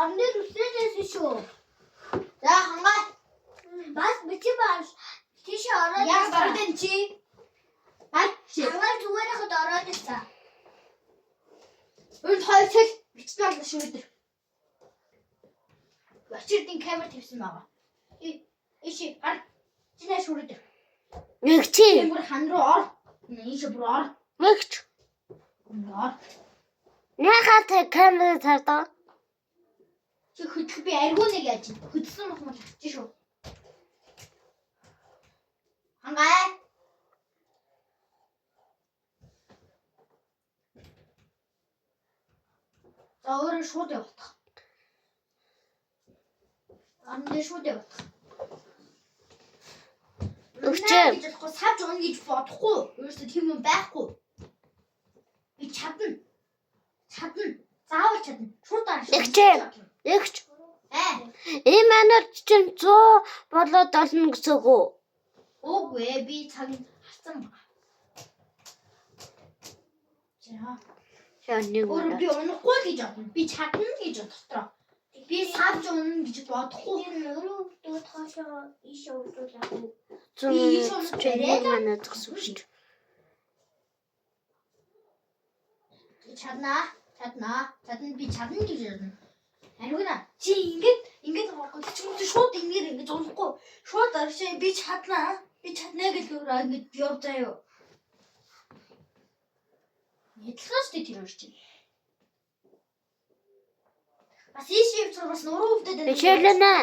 орны үсрээдээс шүү. За хангаа. Бас бич бааш. Тийш ороод. Яг барууд энэ чи. Хангаа зүгээрээ ороод ирсэн. Өөд хоёрсэл бичдэг болно шүү өдөр. Очирдын камер тавьсан байгаа. Иши гар. Чинээ шүрээд. Нэг чи. Бүр хан руу ор. Ийш бүр ор. Нэгч. Ор. Яхаа тэ камер тавьдаг. Чи хөдөлгөө би аргууныг яаж чинь хөдөлсөн мах мал авчих шүү. Хангаа. За өөрөө шууд явах. Андээ шууд явах. Өгчээ. Савж өгнө гэж бодохгүй. Өөрөөсөө тийм юм байхгүй. Би чадна. Заавал чадна. Шууд аа. Нэгч. Энэ манайд чинь 100 болоод олно гэсэн үг үү? Үгүй ээ, би цагийг харсан байна. За. Нэг Өөр би унахгүй гэж бодно. Би чадна гэж дотроо. Би савж унах гэж бодохгүй. Өөрөө дууд хаашаа ийшээ удуулах уу? Манай зогсов шүү дээ. Чадна би чадна гэж бодно. Аригна чи ингэж болохгүй чи шууд ингэж унахгүй. Шууд аршаа би чадна гэж өөрөө ингэж яв заяа. Ядлахаас тэр үрч. Бас ийшээ бас нуруу өвдөд байна. Бишэлэнэ.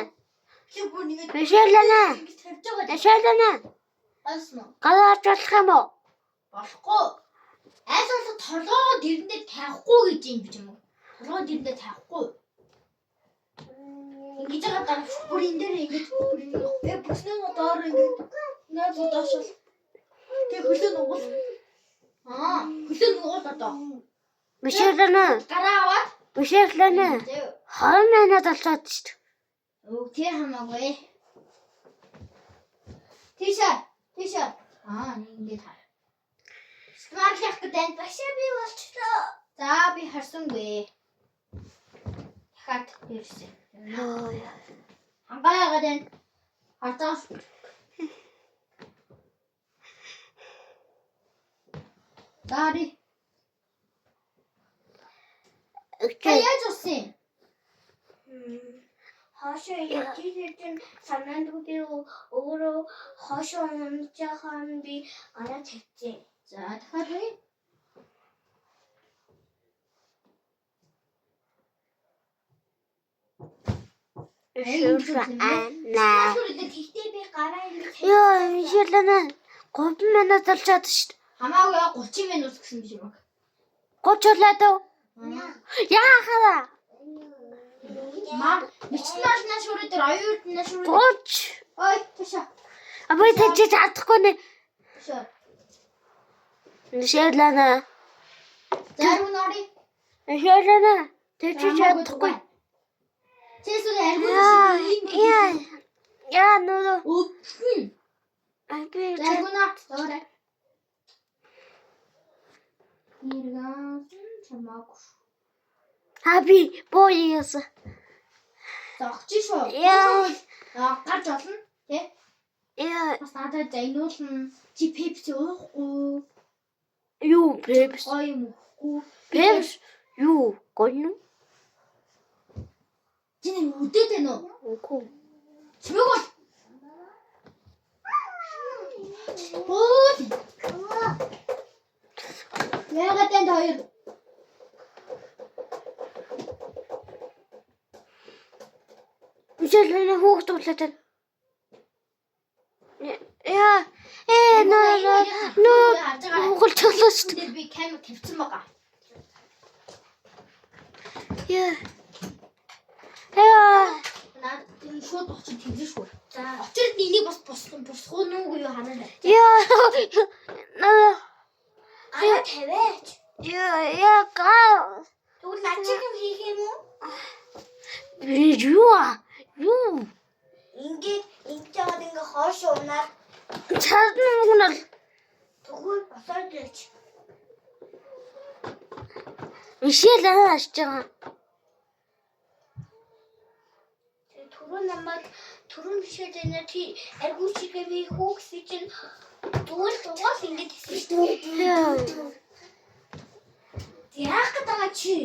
Чи бүр ингэж Бишэлэнэ. тавьж байгаа. Бишэлэнэ. Аасна. Галаарч болох юм уу? Болохгүй. Айсаас толгоо дэрэндээ тавихгүй гэж юм биш юм уу? Толгоо дэрэндээ тавихгүй. Ингэж байгаа бүр энэ дээр ингэж бүснээ доор ингэж наад удаашвал тэг хөлөө нугуул. Хөлөө нугуул одоо. Бишэлэнэ. Гараа аваад. Бишэлэнэ. 20 минут болчиход шүү дээ. Өг тэр хамаагүй. Тийшээ. Ингэж хаа. Смартлах гэдэг башаа би болчихлоо. За би харсангүй. Дахиад ирсэн. Хангаа яагаад вэ? Хатаа. Дари. Яаж усан? Хаашаа яжижсэн санаандгүй би өөрөө хаашаа унжаахан би анаа тавьчих. За дахиад бай. Наа. Тэгтээ би гараа ингэж. Йоо, Бишэлэнэ. 3 минут болчиход шүү дээ. Хамаагүй 30 минут гэсэн биш юм. 30 болоод уу? Яахаа? Маа, бичнээс на шүрээд аюут на шүрээд. 30. Ой, тийшээ. Абай тэжиж чадахгүй нэ. Тийшээ. Бишэлэнэ. Зарим нари. Бишэлэнэ. Тэжиж чадахгүй. Чесүр аргуун шиг. Яа, нөө. Өпхөн. Аби. Заргунаа. Зоорой. Нэргэн чамаагүй. Аби, бооёс. Зогч шүү. Яа. Гарч олно, тий? Яа. Бас надад зайнуулна. Чи пепси уухгүй. Юу, пепс. Гоё юм уухгүй. Пепс. Юу, гонно? Чи нэг үдээд байна уу? Үгүй. Чимэг бол. Оо. Яагаад энэ хоёр? Бишэлэнэ хөөх тоглоод байна. Яа. Нөө. Хөглчихлоо шүү дээ. Би камер тавьсан байгаа. Яа. Наад энэ шууд очиж тэгсэн шүү. За, очирд энийг бас босгоо нүггүй юу хараа. Яа. Гараа тавиач. Яа, гоо. Тэгвэл начиг юм хийх юм уу? Юу? Ингээд жаад ингээ хоош унаа. Чадна. Тэгвэл босоод ирч. Бишэлэнэ ашиж байгаа. түрүү намайг түрүүн бишээд байна тий аргуу чигээ хөөхсөй чинь дүүл дугаас ингэж хэлсэн шүү дээ. Яах гэдэг байгаа чи?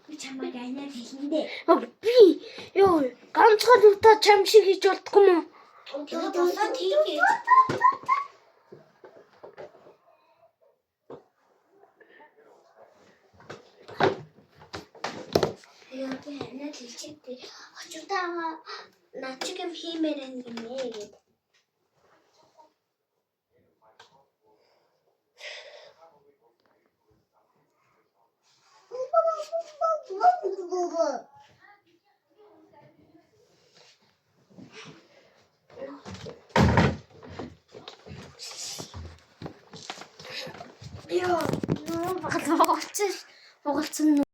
Би чамайг анаад хэлэндээ. Би ёо ганцхан удаа чам шиг хийж болдгоо юм уу? Одоо болоод хийгээд. Яа би анаад хэлчихээ. Очиртаа над чиг юм хиймээр байна гинэ гээд. Яа, багцсан.